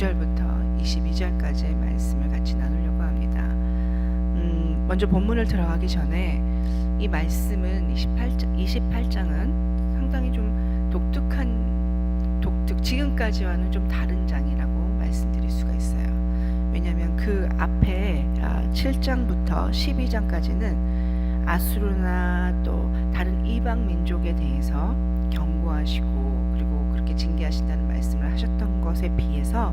9절부터 22절까지의 말씀을 같이 나누려고 합니다. 먼저 본문을 들어가기 전에 이 말씀은 28장은 상당히 좀 지금까지와는 좀 다른 장이라고 말씀드릴 수가 있어요. 왜냐하면 그 앞에 7장부터 12장까지는 아수르나 또 다른 이방 민족에 대해서 경고하시고 그리고 그렇게 징계하신다는 말씀을 하셨던 것에 비해서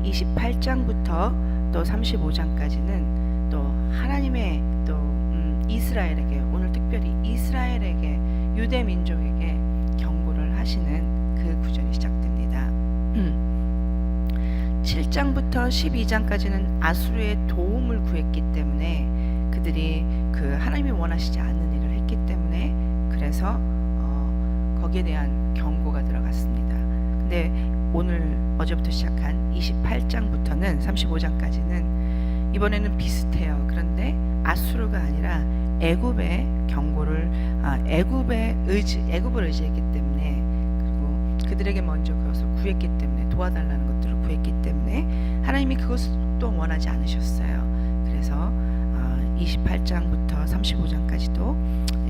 28장부터 또 35장까지는 또 하나님의 또 이스라엘에게, 오늘 특별히 이스라엘에게, 유대 민족에게 경고를 하시는 그 구절이 시작됩니다. 7장부터 12장까지는 아수르의 도움을 구했기 때문에, 그들이 그 하나님이 원하시지 않는 일을 했기 때문에, 그래서 거기에 대한 경고가 들어갔습니다. 근데 오늘 어제부터 시작한 28장부터는 35장까지는 이번에는 비슷해요. 그런데 아수르가 아니라 애굽의 경고를, 애굽을 의지했기 때문에, 그리고 그들에게 먼저 그것을 구했기 때문에, 도와달라는 것들을 구했기 때문에 하나님이 그것을 또 원하지 않으셨어요. 그래서 28장부터 35장까지도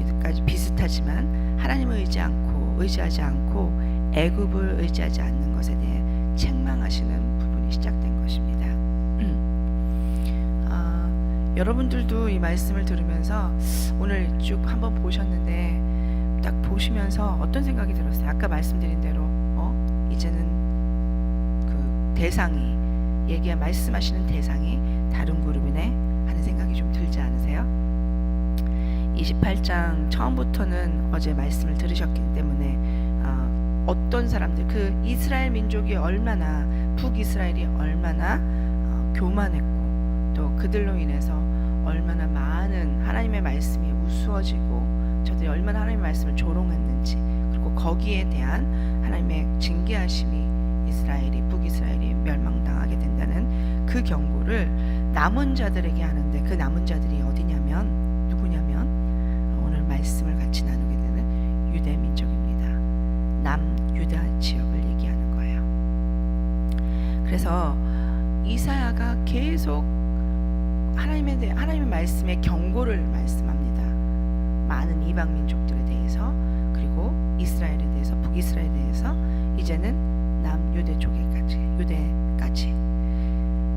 여기까지 비슷하지만 하나님을 의지하지 않고 애굽을 의지하지 않는 것에 대해 책망하시는 부분이 시작된 것입니다. 여러분들도 이 말씀을 들으면서 오늘 쭉 한번 보셨는데 딱 보시면서 어떤 생각이 들었어요? 아까 말씀드린 대로 이제는 그 대상이 말씀하시는 대상이 다른 그룹이네 하는 생각이 좀 들지 않으세요? 28장 처음부터는 어제 말씀을 들으셨기 때문에 어떤 사람들, 그 이스라엘 민족이 얼마나, 북이스라엘이 얼마나 교만했고 또 그들로 인해서 얼마나 많은 하나님의 말씀이 우스워지고 저들이 얼마나 하나님의 말씀을 조롱했는지, 그리고 거기에 대한 하나님의 징계하심이 북이스라엘이 멸망당하게 된다는 그 경고를 남은 자들에게 하는데, 그 남은 자들이 누구냐면 오늘 말씀을 같이 나누게 되는 유대 민족입니다. 남유다 지역을 얘기하는 거예요. 그래서 이사야가 계속 하나님의 말씀의 경고를 말씀합니다. 많은 이방 민족들에 대해서, 그리고 이스라엘에 대해서, 북이스라엘에 대해서, 이제는 유대까지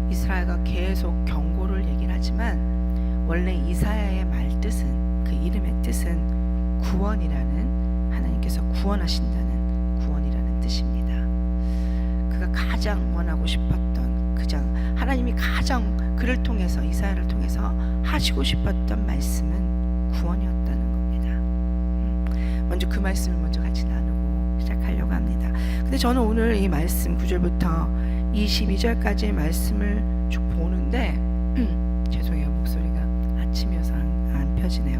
이스라엘과 계속 경고를 얘기를 하지만, 원래 이사야의 말뜻은, 그 이름의 뜻은 구원이라는, 하나님께서 구원이라는 뜻입니다. 그가 가장 원하고 싶었던, 하나님이 가장 그를 통해서, 이사야를 통해서 하시고 싶었던 말씀은 구원이었다는 겁니다. 먼저 그 말씀을 먼저 같이 나누고 시작하려고 합니다. 근데 저는 오늘 이 말씀 9절부터 22절까지의 말씀을 쭉 보는데 죄송해요, 목소리가 아침이어서 안 펴지네요.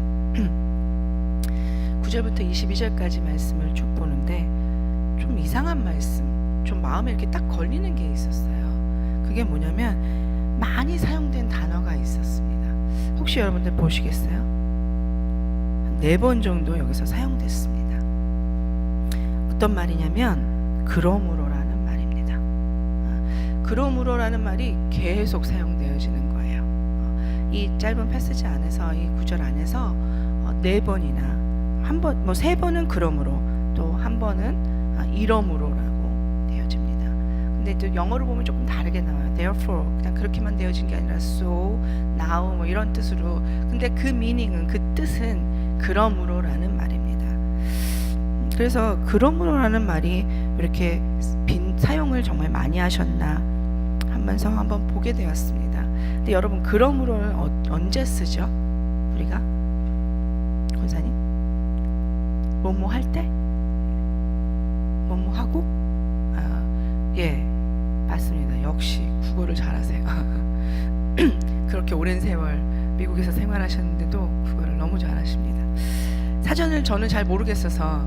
9절부터 22절까지 말씀을 쭉 보는데 좀 이상한 말씀, 좀 마음에 이렇게 딱 걸리는 게 있었어요. 그게 뭐냐면 많이 사용된 단어가 있었습니다. 혹시 여러분들 보시겠어요? 한 4번 정도 여기서 사용됐습니다. 어떤 말이냐면 그러므로라는 말입니다. 그러므로라는 말이 계속 사용되어지는 거예요. 이 짧은 패스지 안에서, 이 구절 안에서 4번이나, 한 번, 3번은 그러므로, 또 한 번은 이러므로라고 되어집니다. 근데 또 영어로 보면 조금 다르게 나와요. Therefore, 그냥 그렇게만 되어진 게 아니라 so, now 이런 뜻으로. 근데 그 미닝은, 그 뜻은 그러므로라는 말입니다. 그래서 그러므로라는 말이 이렇게 사용을 정말 많이 하셨나 하면서 한번 보게 되었습니다. 근데 여러분, 그러므로는 언제 쓰죠? 우리가? 권사님? 뭐뭐 할 때? 뭐뭐 하고? 예, 맞습니다. 역시 국어를 잘하세요. 그렇게 오랜 세월 미국에서 생활하셨는데도 국어를 너무 잘하십니다. 사전을 저는 잘 모르겠어서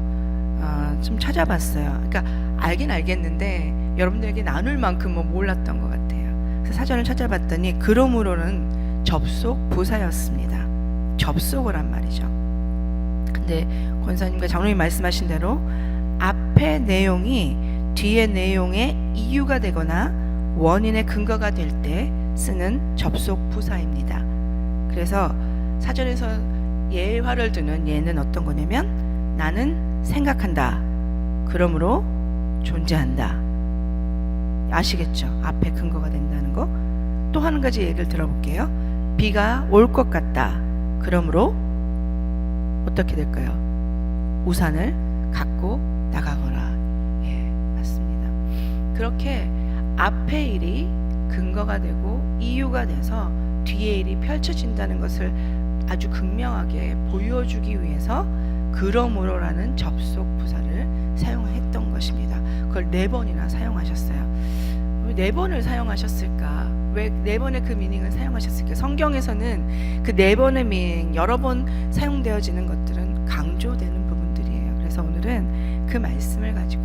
좀 찾아봤어요. 그러니까 알긴 알겠는데 여러분들에게 나눌 만큼 몰랐던 것 같아요. 그래서 사전을 찾아봤더니 그러므로는 접속 부사였습니다. 접속을 한 말이죠. 근데 권사님과 장로님 말씀하신 대로 앞에 내용이 뒤에 내용의 이유가 되거나 원인의 근거가 될 때 쓰는 접속 부사입니다. 그래서 사전에서 예화를 두는 예는 어떤 거냐면 나는 생각한다. 그러므로 존재한다. 아시겠죠? 앞에 근거가 된다는 거. 또 한 가지 얘기를 들어볼게요. 비가 올 것 같다. 그러므로 어떻게 될까요? 우산을 갖고 나가거라. 예, 맞습니다. 그렇게 앞의 일이 근거가 되고 이유가 돼서 뒤의 일이 펼쳐진다는 것을 아주 극명하게 보여주기 위해서 그러므로라는 접속 부사를 사용했던 것입니다. 그걸 4번이나 사용하셨어요. 왜 4번을 사용하셨을까? 왜 4번의 그 미닝을 사용하셨을까? 성경에서는 그 4번의 미닝, 여러 번 사용되어지는 것들은 강조되는 부분들이에요. 그래서 오늘은 그 말씀을 가지고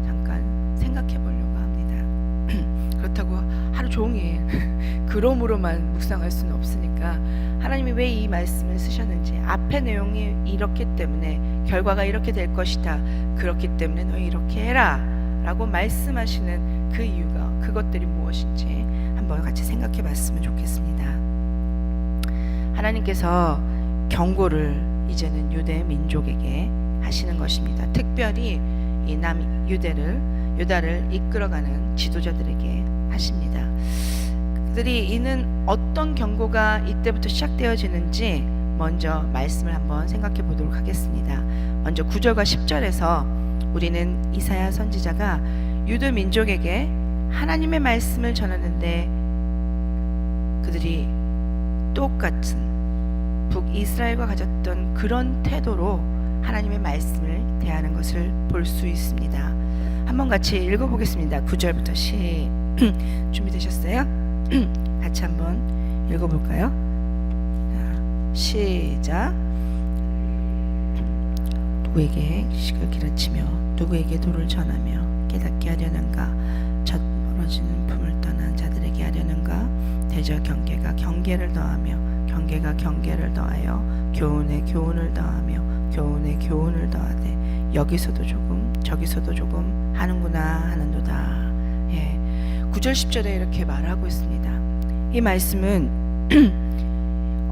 잠깐 생각해 보려고 합니다. 그렇다고 하루 종일 그러므로만 묵상할 수는 없으니까 하나님이 왜 이 말씀을 쓰셨는지, 앞의 내용이 이렇기 때문에 결과가 이렇게 될 것이다, 그렇기 때문에 너희 이렇게 해라 라고 말씀하시는 그 이유가, 그것들이 무엇인지 한번 같이 생각해 봤으면 좋겠습니다. 하나님께서 경고를 이제는 유대 민족에게 하시는 것입니다. 특별히 이 유다를 이끌어가는 지도자들에게 하십니다. 그들이 이는 어떤 경고가 이때부터 시작되어지는지 먼저 말씀을 한번 생각해 보도록 하겠습니다. 먼저 9절과 10절에서 우리는 이사야 선지자가 유대 민족에게 하나님의 말씀을 전하는데 그들이 똑같은 북이스라엘과 가졌던 그런 태도로 하나님의 말씀을 대하는 것을 볼 수 있습니다. 한번 같이 읽어보겠습니다. 9절부터 준비되셨어요? 같이 한번 읽어볼까요? 자, 시작. 누구에게 식을 기르치며 누구에게 도를 전하며 깨닫게 하려는가? 젖 멀어지는 품을 떠난 자들에게 하려는가? 대저 경계가 경계를 더하며 경계가 경계를 더하여 교훈에 교훈을 더하며 교훈에 교훈을 더하되 여기서도 조금 저기서도 조금 하는구나 하는도다. 예, 9절 10절에 이렇게 말하고 있습니다. 이 말씀은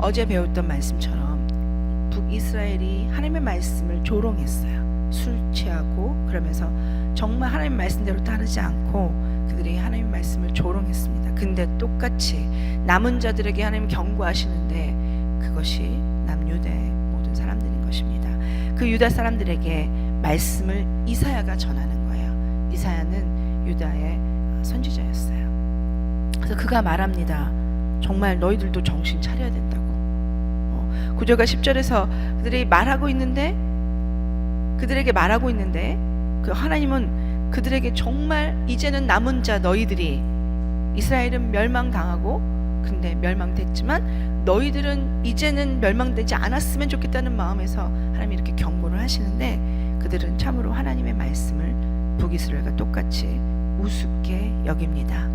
어제 배웠던 말씀처럼 북이스라엘이 하나님의 말씀을 조롱했어요. 술 취하고 그러면서 정말 하나님 말씀대로 따르지 않고 그들이 하나님 말씀을 조롱했습니다. 근데 똑같이 남은 자들에게 하나님 경고하시는데 그것이 남유대 모든 사람들인 것입니다. 그 유다 사람들에게 말씀을 이사야가 전하는 거예요. 이사야는 유다의 선지자였어요. 그래서 그가 말합니다. 정말 너희들도 정신 차려야 된다고. 9절과 10절에서 그들이 말하고 있는데 그들에게 말하고 있는데 그 하나님은 그들에게 정말 이제는 남은 자 너희들이, 이스라엘은 멸망당하고 근데 멸망됐지만 너희들은 이제는 멸망되지 않았으면 좋겠다는 마음에서 하나님이 이렇게 경고를 하시는데 그들은 참으로 하나님의 말씀을 북이스라엘과 똑같이 우습게 여깁니다.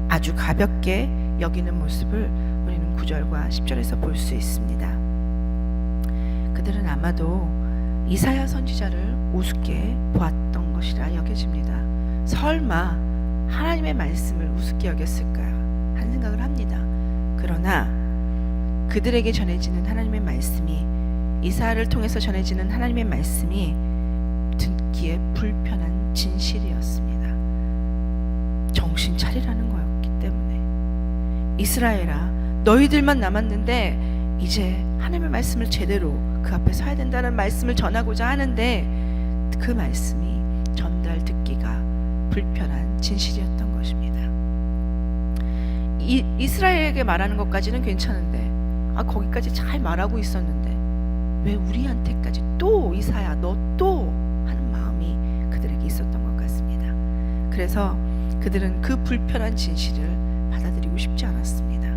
아주 가볍게 여기는 모습을 우리는 9절과 10절에서 볼 수 있습니다. 그들은 아마도 이사야 선지자를 우습게 보았던 것이라 여겨집니다. 설마 하나님의 말씀을 우습게 여겼을까 하는 생각을 합니다. 그러나 그들에게 전해지는 하나님의 말씀이, 이사야를 통해서 전해지는 하나님의 말씀이 듣기에 불편한 진실이었습니다. 정신 차리라는 거였기 때문에. 이스라엘아, 너희들만 남았는데 이제 하나님의 말씀을 제대로 그 앞에 서야 된다는 말씀을 전하고자 하는데 그 말씀이 전달 듣기가 불편한 진실이었던 것입니다. 이스라엘에게 말하는 것까지는 괜찮은데 거기까지 잘 말하고 있었는데 왜 우리한테까지 또 이사야 너 또 하는 마음이 그들에게 있었던 것 같습니다. 그래서 그들은 그 불편한 진실을 받아들이고 싶지 않았습니다.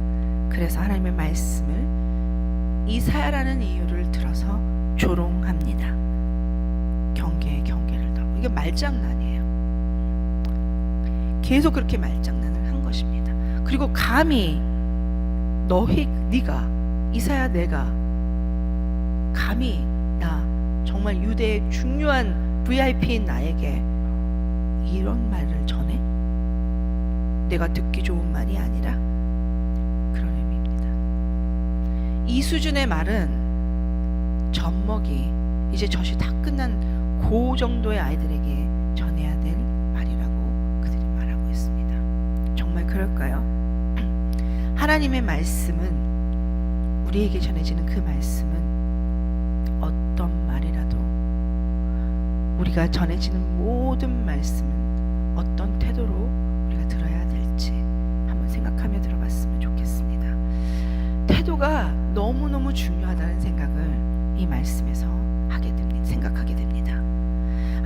그래서 하나님의 말씀을 이사야라는 이유를 들어서 조롱합니다. 경계에 경계를 더하고. 이게 말장난이에요. 계속 그렇게 말장난을 한 것입니다. 그리고 감히 네가 이사야 내가 감히 나 정말 유대의 중요한 VIP인 나에게 이런 말을 전해? 내가 듣기 좋은 말이 아니라 그런 의미입니다. 이 수준의 말은 젖먹이 이제 젖이 다 끝난 그 정도의 아이들에게 전해야 될 말이라고 그들이 말하고 있습니다. 정말 그럴까요? 하나님의 말씀은, 우리에게 전해지는 그 말씀은 어떤 말이라도, 우리가 전해지는 모든 말씀은 어떤 태도로 우리가 들어야 될지 한번 생각하며 들어봤으면 좋겠습니다. 태도가 너무너무 중요하다는 생각을 이 말씀에서 생각하게 됩니다.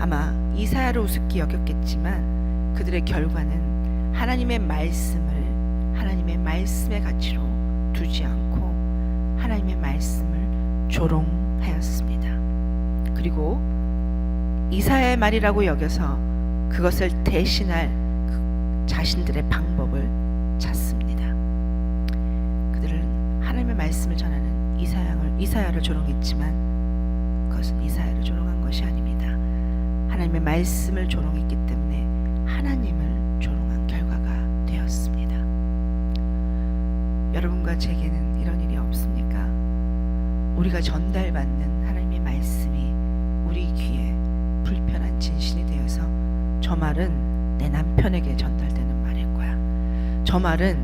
아마 이사야를 우습게 여겼겠지만 그들의 결과는 하나님의 말씀의 가치로 두지 않고 하나님의 말씀을 조롱하였습니다. 그리고 이사야의 말이라고 여겨서 그것을 대신할 자신들의 방법을 찾습니다. 그들은 하나님의 말씀을 전하는 이사야를 조롱했지만 그것은 이사야를 조롱한 것이 아닙니다. 하나님의 말씀을 조롱했기 때문에 하나님을 조롱한 결과가 되었습니다. 여러분과 제게는 이런 일이 없습니까? 우리가 전달받는 하나님의 말씀이 우리 귀에 불편한 진실이 되어서 저 말은 내 남편에게 전달되는 말일 거야. 저 말은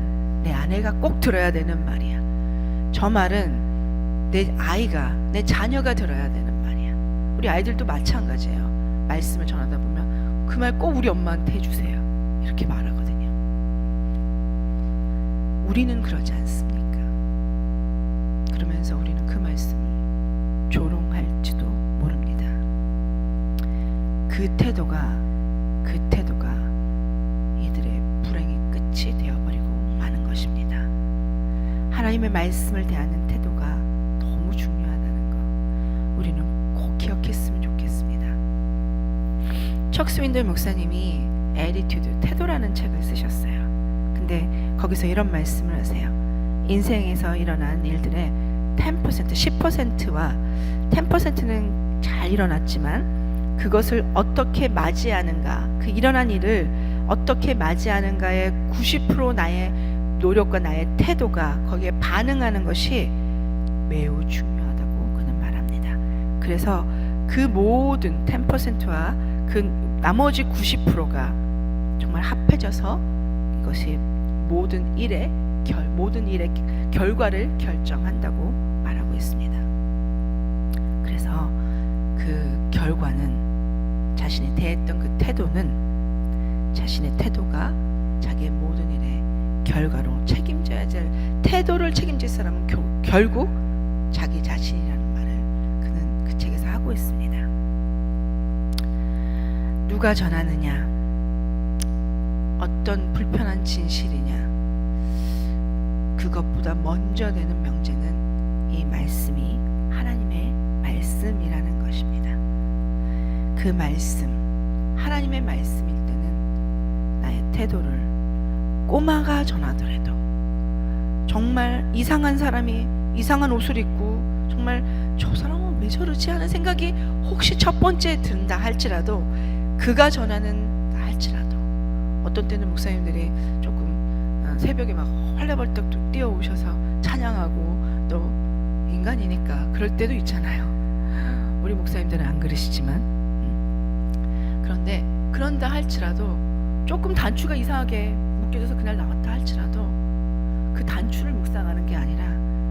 내 아내가 꼭 들어야 되는 말이야. 저 말은 내 아이가, 내 자녀가 들어야 되는 말이야. 우리 아이들도 마찬가지예요. 말씀을 전하다 보면 그 말 꼭 우리 엄마한테 해주세요, 이렇게 말하거든요. 우리는 그러지 않습니까? 그러면서 우리는 그 말씀을 조롱할지도 모릅니다. 그 태도가 이들의 불행의 끝이 되어버리고 마는 것입니다. 하나님의 말씀을 대하는 태도가 너무 중요하다는 거 우리는 꼭 기억했으면 좋겠습니다. 척 스윈들 목사님이 Attitude, 태도라는 책을 쓰셨어요. 근데 거기서 이런 말씀을 하세요. 인생에서 일어난 일들의 10%, 10%와 10%는 잘 일어났지만 그것을 어떻게 맞이하는가, 그 일어난 일을 어떻게 맞이하는가의 90% 나의 노력과 나의 태도가, 거기에 반응하는 것이 매우 중요하다고 그는 말합니다. 그래서 그 모든 10%와 그 나머지 90%가 정말 합해져서 이것이 모든 일의 결과를 결정한다고 말하고 있습니다. 그래서 그 결과는, 자신이 대했던 그 태도는, 자신의 태도가 자기의 모든 일의 결과로 책임져야 될, 태도를 책임질 사람은 결국 자기 자신이라는 말을 그는 그 책에서 하고 있습니다. 누가 전하느냐, 어떤 불편한 진실이냐, 그것보다 먼저 되는 명제는 이 말씀이 하나님의 말씀이라는 것입니다. 그 말씀, 하나님의 말씀일 때는 나의 태도를 꼬마가 전하더라도, 정말 이상한 사람이 이상한 옷을 입고 정말 저 사람은 왜 저러지 하는 생각이 혹시 첫 번째 든다 할지라도, 그가 전하는 할지라도, 어떤 때는 목사님들이 조금 새벽에 막 활레벌떡 뛰어오셔서 찬양하고, 또 인간이니까 그럴 때도 있잖아요. 우리 목사님들은 안 그러시지만, 그런데 그런다 할지라도, 조금 단추가 이상하게 묶여져서 그날 나왔다 할지라도 그 단추를 묵상하는 게 아니라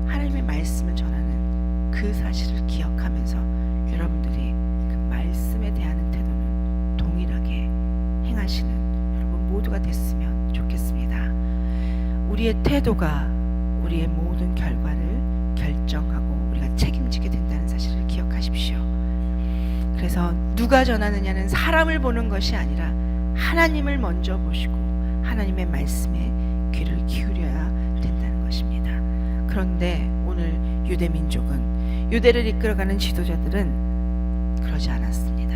하나님의 말씀을 전하는 그 사실을 기억하면서 여러분들이 그 말씀에 대하는 태도는 동일하게 행하시는 여러분 모두가 됐으면 좋겠습니다. 우리의 태도가 우리의 모든 결과를 결정하고 우리가 책임지게 된다는 사실을 기억하십시오. 그래서 누가 전하느냐는 사람을 보는 것이 아니라 하나님을 먼저 보시고 하나님의 말씀에 귀를 기울여야 된다는 것입니다. 그런데 오늘 유대 민족은, 유대를 이끌어가는 지도자들은 그러지 않았습니다.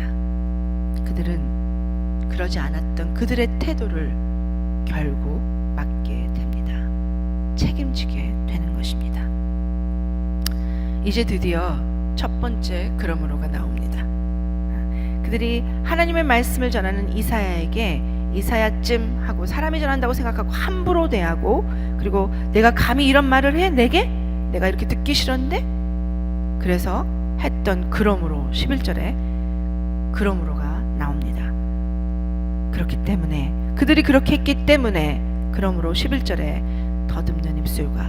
그들은 그러지 않았던 그들의 태도를 결국 맡게 됩니다. 책임지게 되는 것입니다. 이제 드디어 첫 번째 그러므로가 나옵니다. 그들이 하나님의 말씀을 전하는 이사야에게 이사야쯤 하고 사람이 전한다고 생각하고 함부로 대하고, 그리고 내가 감히 이런 말을 해? 내가 이렇게 듣기 싫었는데? 그래서 했던 그러므로 11절에 그러므로가 나옵니다. 그렇기 때문에, 그들이 그렇게 했기 때문에 그러므로 11절에 더듬는 입술과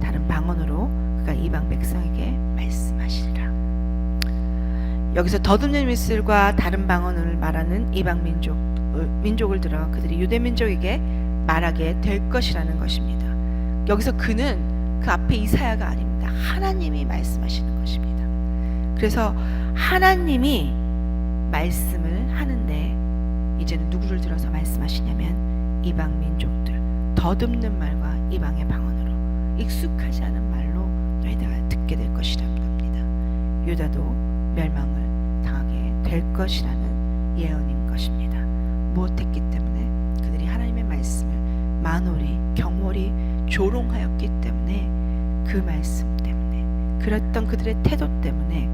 다른 방언으로 그가 이방 백성에게 말씀하시리라. 여기서 더듬는 입술과 다른 방언을 말하는 이방 민족을 들어 그들이 유대 민족에게 말하게 될 것이라는 것입니다. 여기서 그는 그 앞에 이사야가 아닙니다. 하나님이 말씀하시는 것입니다. 그래서 하나님이 말씀을 하는데 이제는 누구를 들어서 말씀하시냐면 이방 민족들, 더듬는 말과 이방의 방언으로, 익숙하지 않은 말로 너희가 듣게 될 것이라는 겁니다. 유다도 멸망을 당하게 될 것이라는 예언인 것입니다. 무엇했기 때문에? 그들이 하나님의 말씀을 만홀히 경홀히 조롱하였기 때문에, 그 말씀 때문에, 그랬던 그들의 태도 때문에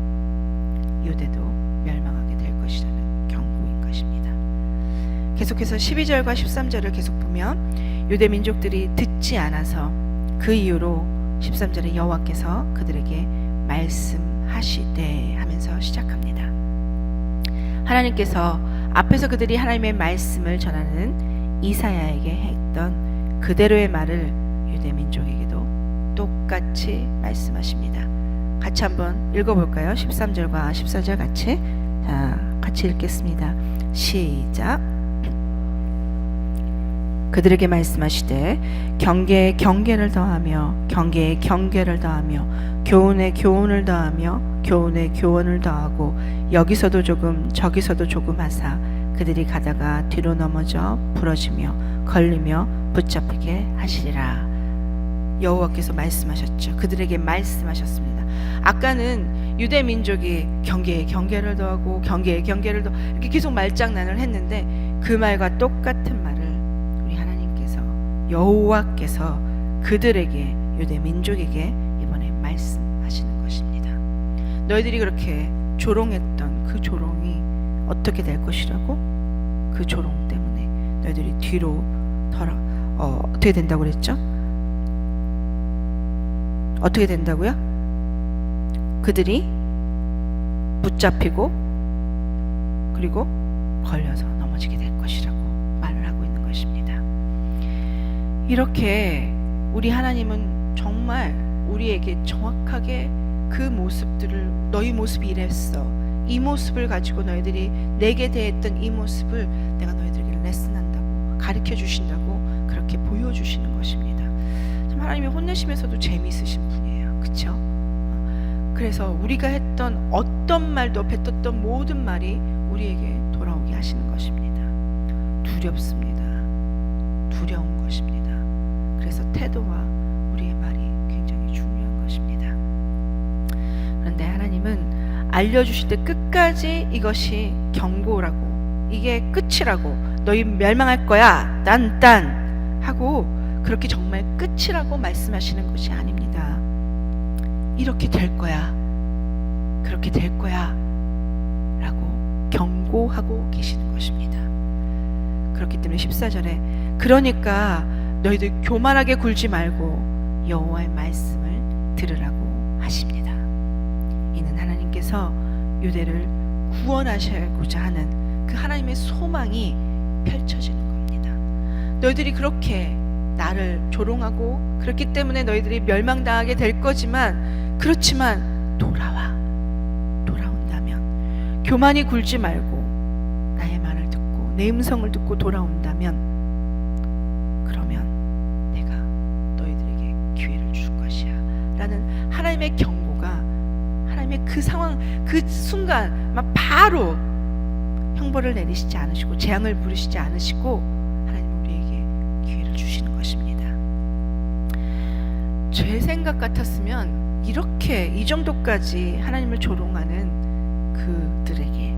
유대도 멸망하게 될 것이라는 경고인 것입니다. 계속해서 12절과 13절을 계속 보면 유대 민족들이 듣지 않아서 그 이유로 13절에 여호와께서 그들에게 말씀하시되 하면서 시작합니다. 하나님께서 앞에서 그들이 하나님의 말씀을 전하는 이사야에게 했던 그대로의 말을 유대 민족에게도 똑같이 말씀하십니다. 같이 한번 읽어볼까요? 13절과 14절 같이 읽겠습니다. 시작. 그들에게 말씀하시되 경계에 경계를 더하며 경계에 경계를 더하며 교훈에 교훈을 더하며 교훈에 교훈을 더하고 여기서도 조금 저기서도 조금 하사 그들이 가다가 뒤로 넘어져 부러지며 걸리며 붙잡히게 하시리라. 여호와께서 말씀하셨죠. 그들에게 말씀하셨습니다. 아까는 유대 민족이 경계에 경계를 더하고 경계에 경계를 더 이렇게 계속 말장난을 했는데, 그 말과 똑같은 말을 우리 하나님께서, 여호와께서 그들에게, 유대 민족에게 이번에 말씀하시는 것입니다. 너희들이 그렇게 조롱했던 그 조롱이 어떻게 될 것이라고? 그 조롱 때문에 너희들이 뒤로 어떻게 된다고 그랬죠? 어떻게 된다고요? 그들이 붙잡히고 그리고 걸려서 넘어지게 될 것이라고 말을 하고 있는 것입니다. 이렇게 우리 하나님은 정말 우리에게 정확하게 그 모습들을, 너희 모습이 이랬어, 이 모습을 가지고 너희들이 내게 대했던 이 모습을 내가 너희들에게 레슨한다고, 가르쳐 주신다고 그렇게 보여주시는 것입니다. 참 하나님이 혼내시면서도 재미있으신 분이에요. 그렇죠? 그래서 우리가 했던 어떤 말도, 뱉었던 모든 말이 우리에게 돌아오게 하시는 것입니다. 두렵습니다. 두려운 것입니다. 그래서 태도와 우리의 말이 굉장히 중요한 것입니다. 그런데 하나님은 알려주실 때 끝까지 이것이 경고라고, 이게 끝이라고, 너희 멸망할 거야, 딴 하고 그렇게 정말 끝이라고 말씀하시는 것이 아닙니다. 이렇게 될 거야, 그렇게 될 거야 라고 경고하고 계시는 것입니다. 그렇기 때문에 14절에 그러니까 너희들 교만하게 굴지 말고 여호와의 말씀을 들으라고 하십니다. 이는 하나님께서 유대를 구원하시고자 하는 그 하나님의 소망이 펼쳐지는 겁니다. 너희들이 그렇게 나를 조롱하고 그렇기 때문에 너희들이 멸망당하게 될 거지만, 그렇지만 돌아온다면, 교만이 굴지 말고 나의 말을 듣고 내 음성을 듣고 돌아온다면, 그러면 내가 너희들에게 기회를 줄 것이야 라는 하나님의 경고가, 하나님의 그 상황, 그 순간 막 바로 형벌을 내리시지 않으시고 재앙을 부르시지 않으시고 하나님은 우리에게 기회를 주시는 것입니다. 제 생각 같았으면 이렇게 이 정도까지 하나님을 조롱하는 그들에게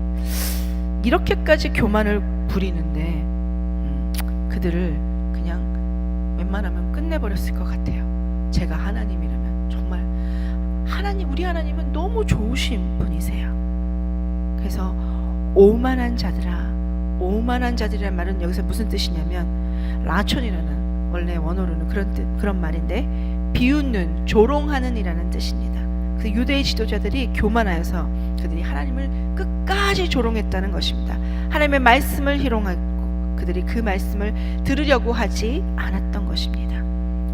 이렇게까지 교만을 부리는데 그들을 그냥 웬만하면 끝내버렸을 것 같아요. 제가 하나님이라면. 정말 우리 하나님은 너무 좋으신 분이세요. 그래서 오만한 자들아 오만한 자들이란 말은 여기서 무슨 뜻이냐면 라촌이라는 원래 원어로는 그런 말인데 비웃는, 조롱하는 이라는 뜻입니다. 그 유대의 지도자들이 교만하여서 그들이 하나님을 끝까지 조롱했다는 것입니다. 하나님의 말씀을 희롱하고 그들이 그 말씀을 들으려고 하지 않았던 것입니다.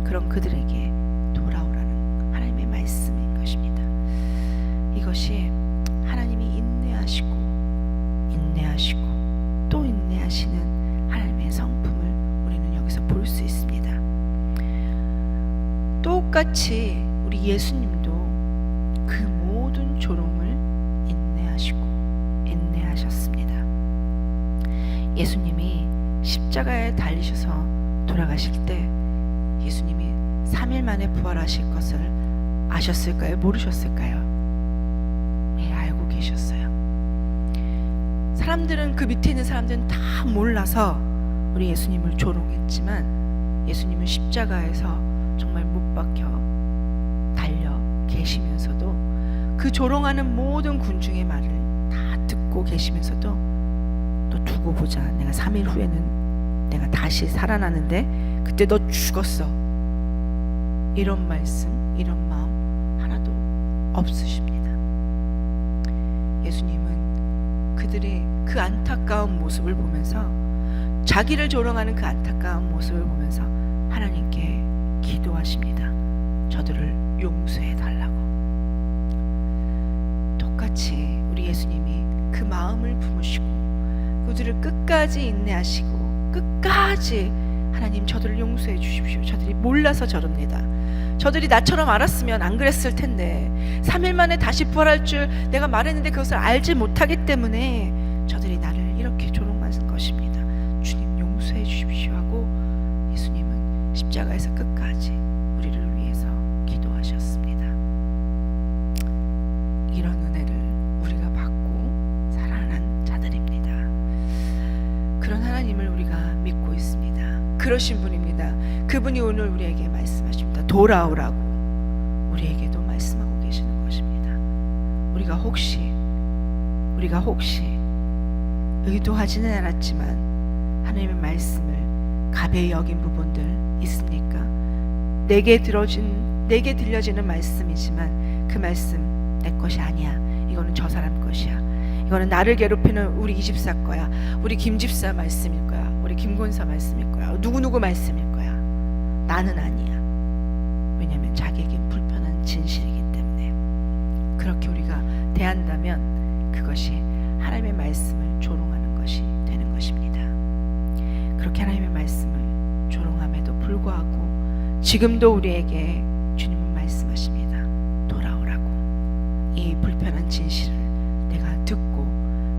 그런 그들에게 돌아오라는 하나님의 말씀인 것입니다. 이것이 하나님이 인내하시고 또 인내하시는 하나님의 성품을 우리는 여기서 볼 수 있습니다. 똑같이 우리 예수님도 그 모든 조롱을 인내하셨습니다. 예수님이 십자가에 달리셔서 돌아가실 때 예수님이 3일 만에 부활하실 것을 아셨을까요? 모르셨을까요? 예, 알고 계셨어요. 사람들은, 그 밑에 있는 사람들은 다 몰라서 우리 예수님을 조롱했지만 예수님은 십자가에서 정말 못 박혀 달려 계시면서도 그 조롱하는 모든 군중의 말을 다 듣고 계시면서도 너 두고 보자. 내가 3일 후에는 내가 다시 살아나는데 그때 너 죽었어. 이런 말씀, 이런 마음 하나도 없으십니다. 예수님은 그들의 그 안타까운 모습을 보면서, 자기를 조롱하는 그 안타까운 모습을 보면서 하나님께 기도하십니다. 저들을 용서해 달라고. 똑같이 우리 예수님이 그 마음을 품으시고 그들을 끝까지 인내하시고 끝까지 하나님 저들을 용서해 주십시오. 저들이 몰라서 저럽니다. 저들이 나처럼 알았으면 안 그랬을 텐데 3일 만에 다시 부활할 줄 내가 말했는데 그것을 알지 못하기 때문에 저들이 나를 이렇게 조롱하는 것입니다. 주님 용서해 주십시오 하고 예수님은 십자가에서 끝까지 우리를 위해서 기도하셨습니다. 이런 은혜를 우리가 받고 살아난 자들입니다. 그런 하나님을 우리가 믿고 있습니다. 그러신 분입니다. 그분이 오늘 우리에게 말씀하십니다. 돌아오라고 우리에게도 말씀하고 계시는 것입니다. 우리가 혹시 의도하지는 않았지만 하나님의 말씀을 가벼이 여긴 부분들 있습니까? 내게 들려지는 말씀이지만 그 말씀 내 것이 아니야. 이거는 저 사람 것이야. 이거는 나를 괴롭히는 우리 이집사 거야. 우리 김집사 말씀일 거야. 우리 김권사 말씀일 거야. 누구누구 말씀일 거야. 나는 아니야. 왜냐하면 자기에겐 불편한 진실이기 때문에. 그렇게 우리가 대한다면 그것이 하나님의 말씀을 조롱하는 것이 되는 것입니다. 그렇게 하나님의 말씀을 조롱함에도 불구하고 지금도 우리에게 주님은 말씀하십니다. 돌아오라고. 이 불편한 진실을 내가 듣고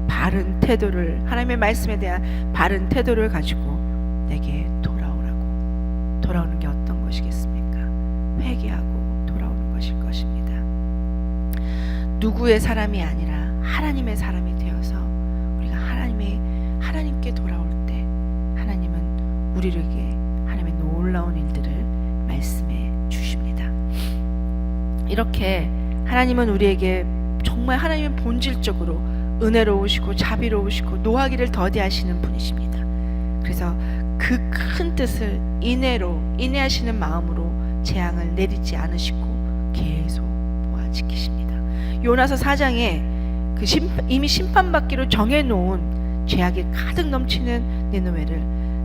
바른 태도를, 하나님의 말씀에 대한 바른 태도를 가지고 내게 돌아오라고. 돌아오는 게 어떤 것이겠습니까? 회개하고 돌아오는 것일 것입니다. 누구의 사람이 아니라 하나님의 사람이 되어서 우리가 하나님께 돌아올 때 하나님은 우리에게 하나님의 놀라운 일들을 말씀해 주십니다. 이렇게 하나님은 우리에게 정말 하나님은 본질적으로 은혜로우시고 자비로우시고 노하기를 더디하시는 분이십니다. 그래서 그 큰 뜻을 인내하시는 마음으로 재앙을 내리지 않으시고 계속 모아 지키십니다. 요나서 4장에 이미 심판받기로 정해놓은 죄악이 가득 넘치는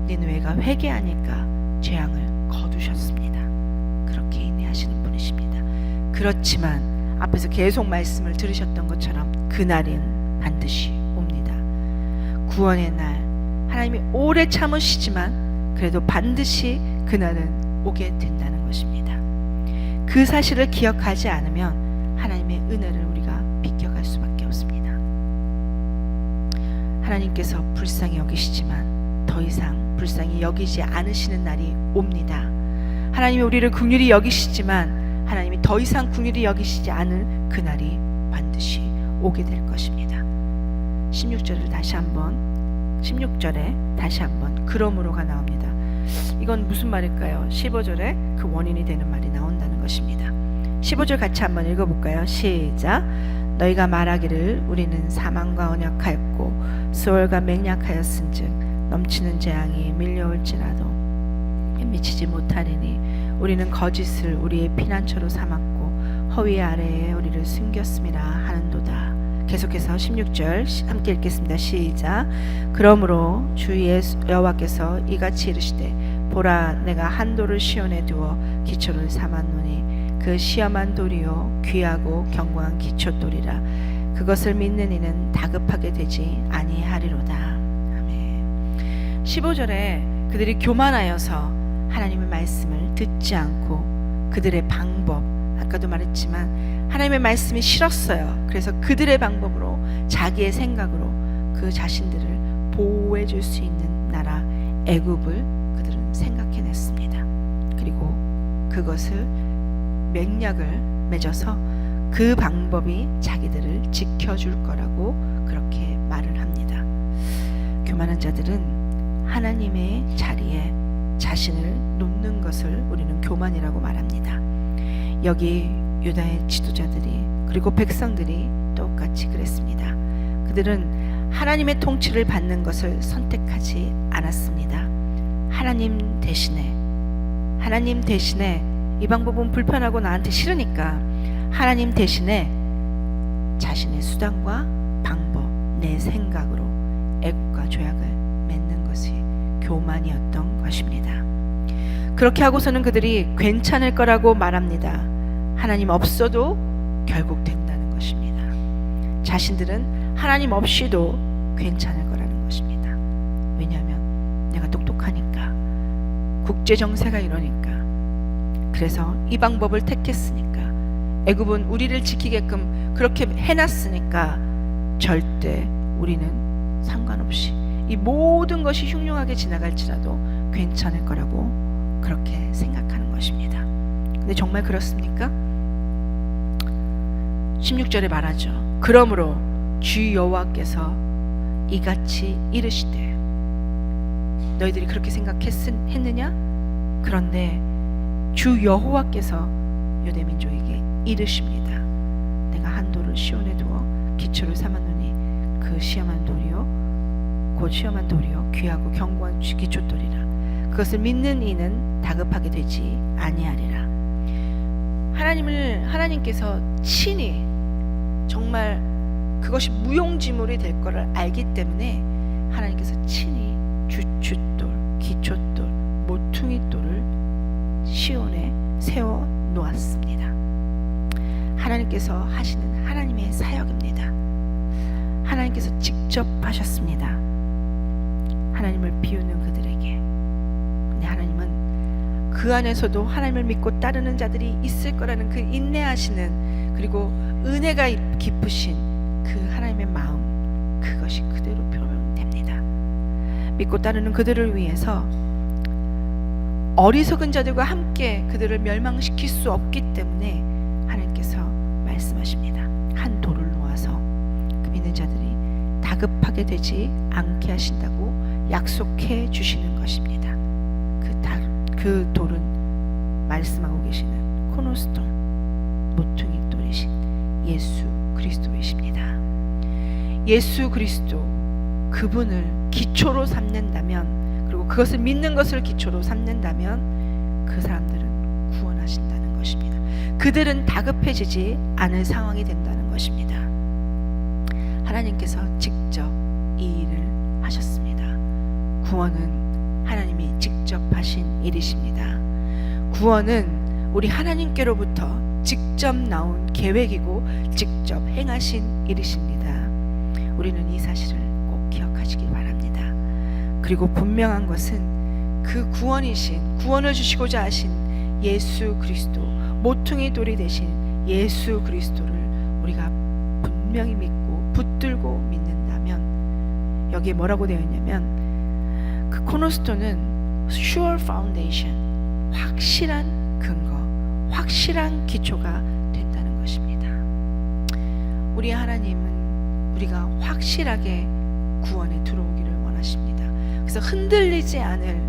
니느웨가 회개하니까 재앙을 거두셨습니다. 그렇게 인내하시는 분이십니다. 그렇지만 앞에서 계속 말씀을 들으셨던 것처럼 그날은 반드시 옵니다. 구원의 날, 하나님이 오래 참으시지만 그래도 반드시 그날은 오게 된다는 것입니다. 그 사실을 기억하지 않으면 하나님의 은혜를 우리가 비껴갈 수밖에 없습니다. 하나님께서 불쌍히 여기시지만 더 이상 불쌍히 여기지 않으시는 날이 옵니다. 하나님이 우리를 긍휼히 여기시지만 하나님이 더 이상 긍휼히 여기시지 않을 그날이 반드시 오게 될 것입니다. 16절에 다시 한번 그러므로가 나옵니다. 이건 무슨 말일까요? 15절에 그 원인이 되는 말이 나온다는 것입니다. 15절 같이 한번 읽어볼까요? 시작. 너희가 말하기를 우리는 사망과 언약하였고 수월과 맹약하였은즉 넘치는 재앙이 밀려올지라도 미치지 못하리니 우리는 거짓을 우리의 피난처로 삼았고 허위 아래에 우리를 숨겼음이라 하는도다. 계속해서 16절 함께 읽겠습니다. 시작. 그러므로 주 여호와께서 이같이 이르시되 보라 내가 한 돌을 시온에 두어 기초를 삼았노니 그 시험한 돌이요 귀하고 견고한 기초돌이라. 그것을 믿는 이는 다급하게 되지 아니하리로다. 아멘. 15절에 그들이 교만하여서 하나님의 말씀을 듣지 않고 그들의 방법, 아까도 말했지만 하나님의 말씀이 싫었어요. 그래서 그들의 방법으로 자기의 생각으로 그 자신들을 보호해 줄 수 있는 나라 애굽을 그들은 생각해냈습니다. 그리고 그것을 맹약을 맺어서 그 방법이 자기들을 지켜줄 거라고 그렇게 말을 합니다. 교만한 자들은 하나님의 자리에 자신을 놓는 것을 우리는 교만이라고 말합니다. 여기 유다의 지도자들이 그리고 백성들이 똑같이 그랬습니다. 그들은 하나님의 통치를 받는 것을 선택하지 않았습니다. 하나님 대신에 이 방법은 불편하고 나한테 싫으니까 하나님 대신에 자신의 수단과 방법, 내 생각으로 애국과 조약을 맺는 것이 교만이었던 것입니다. 그렇게 하고서는 그들이 괜찮을 거라고 말합니다. 하나님 없어도 결국 된다는 것입니다. 자신들은 하나님 없이도 괜찮을 거라는 것입니다. 왜냐하면 내가 똑똑하니까, 국제 정세가 이러니까, 그래서 이 방법을 택했으니까, 애굽은 우리를 지키게끔 그렇게 해놨으니까 절대 우리는 상관없이 이 모든 것이 흉흉하게 지나갈지라도 괜찮을 거라고 그렇게 생각하는 것입니다. 근데 정말 그렇습니까? 16절에 말하죠. 그러므로 주 여호와께서 이같이 이르시되. 너희들이 그렇게 생각했느냐? 그런데 주 여호와께서 유대 민족에게 이르십니다. 내가 한 돌을 시온에 두어 기초를 삼았노니 그 시험한 돌이요 곧 시험한 돌이요 귀하고 견고한 기초돌이라. 그것을 믿는 이는 다급하게 되지 아니하리라. 하나님께서 친히 정말 그것이 무용지물이 될 것을 알기 때문에 하나님께서 친히 주춧돌, 기초돌, 모퉁이돌을 시온에 세워 놓았습니다. 하나님께서 하시는 하나님의 사역입니다. 하나님께서 직접 하셨습니다. 하나님을 비우는 그들에게. 근데 하나님은 그 안에서도 하나님을 믿고 따르는 자들이 있을 거라는 그 인내하시는, 그리고 은혜가 깊으신 그 하나님의 마음, 그것이 그대로 표현됩니다. 믿고 따르는 그들을 위해서 어리석은 자들과 함께 그들을 멸망시킬 수 없기 때문에 하나님께서 말씀하십니다. 한 돌을 놓아서 그 믿는 자들이 다급하게 되지 않게 하신다고 약속해 주시는 것입니다. 그 돌은 말씀하고 계시는 코너스톤, 모퉁이 돌이신 예수 그리스도이십니다. 예수 그리스도, 그분을 기초로 삼는다면, 그리고 그것을 믿는 것을 기초로 삼는다면 그 사람들은 구원하신다는 것입니다. 그들은 다급해지지 않을 상황이 된다는 것입니다. 하나님께서 직접 이 일을 하셨습니다. 구원은 하나님이 직접 하신 일이십니다. 구원은 우리 하나님께로부터 직접 나온 계획이고 직접 행하신 일이십니다. 우리는 이 사실을 꼭 기억하시기 바랍니다. 그리고 분명한 것은 그 구원을 주시고자 하신 예수 그리스도, 모퉁이 돌이 되신 예수 그리스도를 우리가 분명히 믿고 붙들고 믿는다면, 여기에 뭐라고 되어 있냐면 그 코너스톤은 sure foundation, 확실한 근거, 확실한 기초가 된다는 것입니다. 우리 하나님은 우리가 확실하게 구원에 들어오기를 원하십니다. 그래서 흔들리지 않을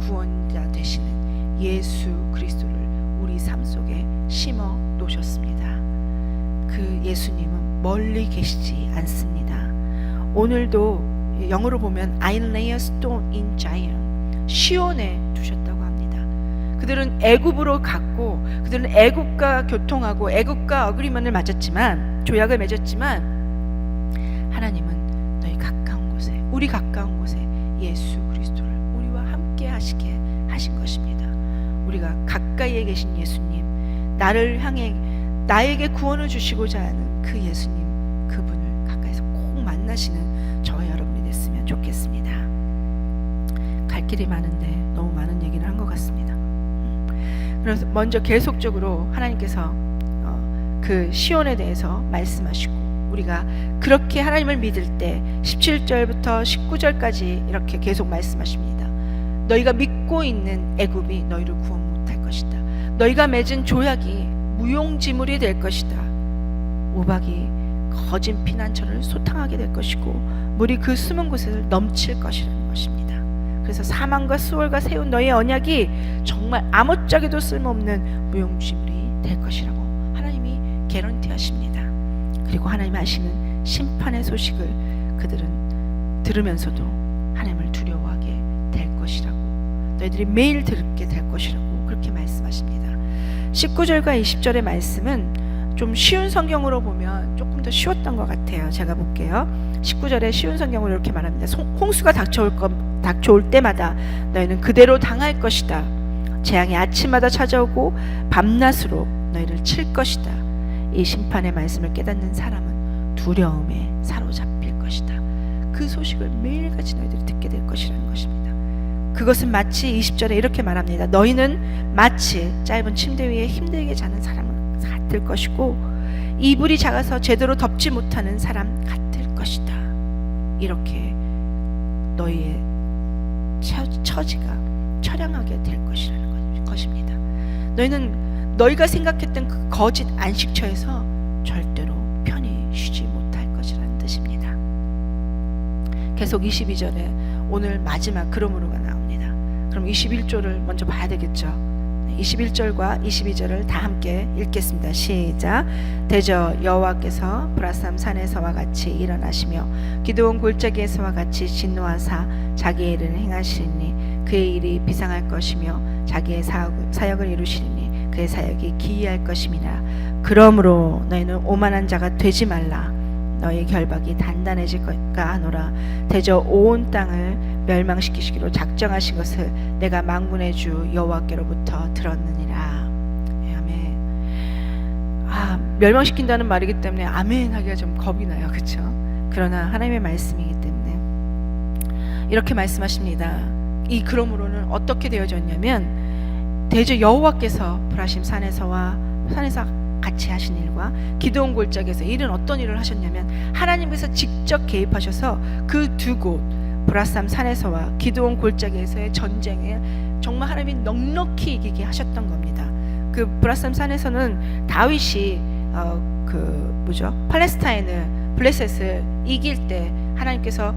구원자 되시는 예수 그리스도를 우리 삶 속에 심어 놓으셨습니다. 그 예수님은 멀리 계시지 않습니다. 오늘도 영어로 보면 I lay a stone in Zion, 시온에 두셨다고 합니다. 그들은 애굽으로 갔고 그들은 애굽과 교통하고 애굽과 어그리먼을 맺었지만, 조약을 맺었지만, 하나님은 너희 가까운 곳에, 우리 가까운 곳에 예수 그리스도를 우리와 함께 하시게 하신 것입니다. 우리가 가까이에 계신 예수님, 나를 향해 나에게 구원을 주시고자 하는 그 예수님, 그분을 가까이서 꼭 만나시는 저와 여러분이 됐으면 좋겠습니다. 갈 길이 많은데 너무 많은 얘기를 한 것 같습니다. 그래서 먼저 계속적으로 하나님께서 그 시온에 대해서 말씀하시고, 우리가 그렇게 하나님을 믿을 때 17절부터 19절까지 이렇게 계속 말씀하십니다. 너희가 믿고 있는 애굽이 너희를 구원 못할 것이다. 너희가 맺은 조약이 무용지물이 될 것이다. 우박이 거진 피난처를 소탕하게 될 것이고 물이 그 숨은 곳을 넘칠 것이라는 것입니다. 그래서 사망과 수월과 세운 너희의 언약이 정말 아무짝에도 쓸모없는 무용지물이 될 것이라고 하나님이 개런티하십니다. 그리고 하나님이 하시는 심판의 소식을 그들은 들으면서도 하나님을 두려워하게 될 것이라고, 너희들이 매일 듣게 될 것이라고 그렇게 말씀하십니다. 19절과 20절의 말씀은 좀 쉬운 성경으로 보면 조금 더 쉬웠던 것 같아요. 제가 볼게요. 19절에 쉬운 성경으로 이렇게 말합니다. 홍수가 닥쳐올 때마다 너희는 그대로 당할 것이다. 재앙이 아침마다 찾아오고 밤낮으로 너희를 칠 것이다. 이 심판의 말씀을 깨닫는 사람은 두려움에 사로잡힐 것이다. 그 소식을 매일같이 너희들이 듣게 될 것이라는 것입니다. 그것은 마치 20절에 이렇게 말합니다. 너희는 마치 짧은 침대 위에 힘들게 자는 사람 같을 것이고 이불이 작아서 제대로 덮지 못하는 사람 같을 것이다. 이렇게 너희의 처지가 처량하게 될 것이라는 것입니다. 너희는 너희가 생각했던 그 거짓 안식처에서 절대로 편히 쉬지 못할 것이라는 뜻입니다. 계속 22절에 오늘 마지막 그러므로가 나옵니다. 그럼 21절을 먼저 봐야 되겠죠. 21절과 22절을 다 함께 읽겠습니다. 시작. 대저 여호와께서 브라삼 산에서와 같이 일어나시며 기드온 골짜기에서와 같이 진노하사 자기의 일을 행하시리니 그의 일이 비상할 것이며 자기의 사역을 이루시리니 그의 사역이 기이할 것임이라. 그러므로 너희는 오만한 자가 되지 말라. 너희 결박이 단단해질까 하노라. 대저 온 땅을 멸망시키시기로 작정하신 것을 내가 만군의 주 여호와께로부터 들었느니라. 아멘. 멸망시킨다는 말이기 때문에 아멘 하기가 좀 겁이 나요. 그렇죠? 그러나 하나님의 말씀이기 때문에 이렇게 말씀하십니다. 이 그러므로는 어떻게 되어졌냐면 대저 여호와께서 브라심 산에서 같이 하신 일과 기드온 골짜기에서 일은 어떤 일을 하셨냐면 하나님께서 직접 개입하셔서 그 두 곳 브라삼 산에서와 기드온 골짜기에서의 전쟁에 정말 하나님이 넉넉히 이기게 하셨던 겁니다. 그 브라삼 산에서는 다윗이 팔레스타인을 블레셋을 이길 때 하나님께서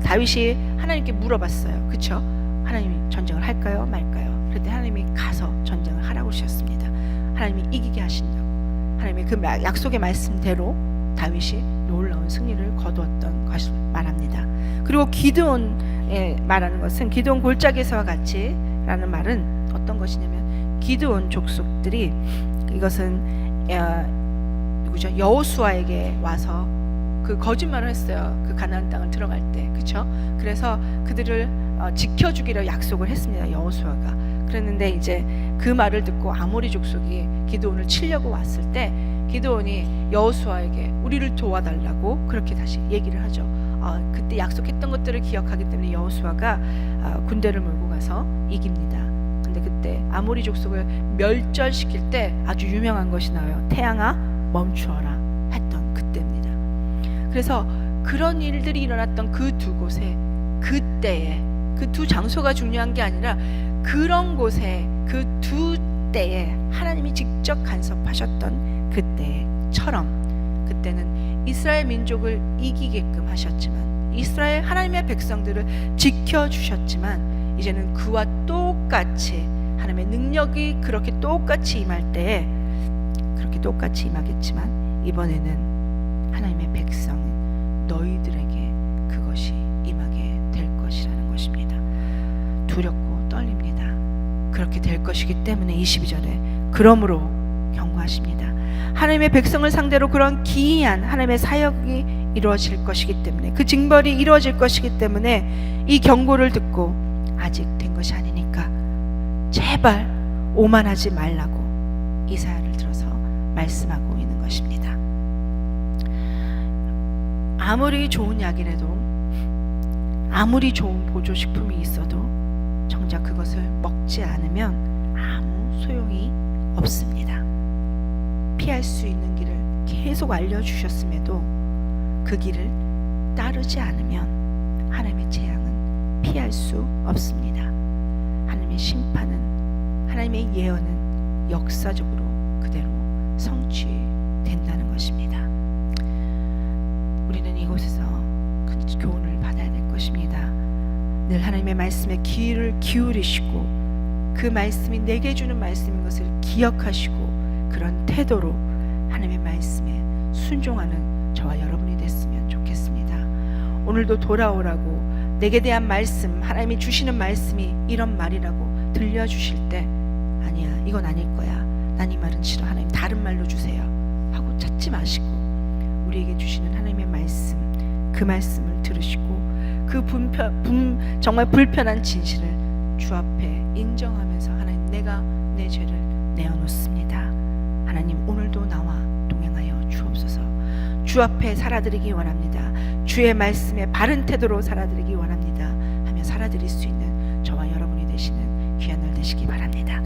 다윗이 하나님께 물어봤어요. 그렇죠? 하나님이 전쟁을 할까요 말까요? 그때 하나님이 가서 전쟁을 하라고 하셨습니다. 하나님이 이기게 하신다고. 하나님의 그 약속의 말씀대로 다윗이 놀라운 승리를 거두었던 것을 말합니다. 그리고 기드온에 말하는 것은 기드온 골짜기에서와 같이 라는 말은 어떤 것이냐면 기드온 족속들이 이것은 누구죠? 여호수아에게 와서 그 거짓말을 했어요. 그 가나안 땅을 들어갈 때. 그렇죠? 그래서 그들을 지켜주기로 약속을 했습니다. 여호수아가. 그랬는데 이제 그 말을 듣고 아모리 족속이 기드온을 치려고 왔을 때 기드온이 여호수아에게 우리를 도와달라고 그렇게 다시 얘기를 하죠. 그때 약속했던 것들을 기억하기 때문에 여호수아가 군대를 몰고 가서 이깁니다. 근데 그때 아모리 족속을 멸절시킬 때 아주 유명한 것이 나와요. 태양아 멈추어라 했던 그때입니다. 그래서 그런 일들이 일어났던 그 두 곳에 그때에 그 두 장소가 중요한 게 아니라 그런 곳에 그 두 때에 하나님이 직접 간섭하셨던 그때처럼 그때는 이스라엘 민족을 이기게끔 하셨지만 이스라엘 하나님의 백성들을 지켜주셨지만 이제는 그와 똑같이 하나님의 능력이 그렇게 똑같이 임할 때에 그렇게 똑같이 임하겠지만 이번에는 하나님의 백성 너희들에게 그것이 임하게 될 것이라는 것입니다. 두렵고 떨립니다. 그렇게 될 것이기 때문에 22절에 그러므로 경고하십니다. 하나님의 백성을 상대로 그런 기이한 하나님의 사역이 이루어질 것이기 때문에, 그 징벌이 이루어질 것이기 때문에 이 경고를 듣고 아직 된 것이 아니니까 제발 오만하지 말라고 이사야를 들어서 말씀하고 있는 것입니다. 아무리 좋은 약이라도, 아무리 좋은 보조식품이 있어도 정작 그것을 먹지 않으면 아무 소용이 없습니다. 피할 수 있는 길을 계속 알려주셨음에도 그 길을 따르지 않으면 하나님의 재앙은 피할 수 없습니다. 하나님의 심판은, 하나님의 예언은 역사적으로 그대로 성취된다는 것입니다. 우리는 이곳에서 큰 교훈을 받아야 될 것입니다. 늘 하나님의 말씀에 귀를 기울이시고 그 말씀이 내게 주는 말씀인 것을 기억하시고 그런 태도로 하나님의 말씀에 순종하는 저와 여러분이 됐으면 좋겠습니다. 오늘도 돌아오라고 내게 대한 말씀, 하나님이 주시는 말씀이 이런 말이라고 들려주실 때 아니야, 이건 아닐 거야, 난 이 말은 싫어, 하나님 다른 말로 주세요 하고 찾지 마시고 우리에게 주시는 하나님의 말씀, 그 말씀을 들으시고 그 정말 불편한 진실을 주 앞에 인정하면서 하나님, 내가 내 죄를 내어놓습니다. 하나님, 오늘도 나와 동행하여 주옵소서. 주 앞에 살아드리기 원합니다. 주의 말씀에 바른 태도로 살아드리기 원합니다 하며 살아드릴 수 있는 저와 여러분이 되시는 귀한 날 되시기 바랍니다.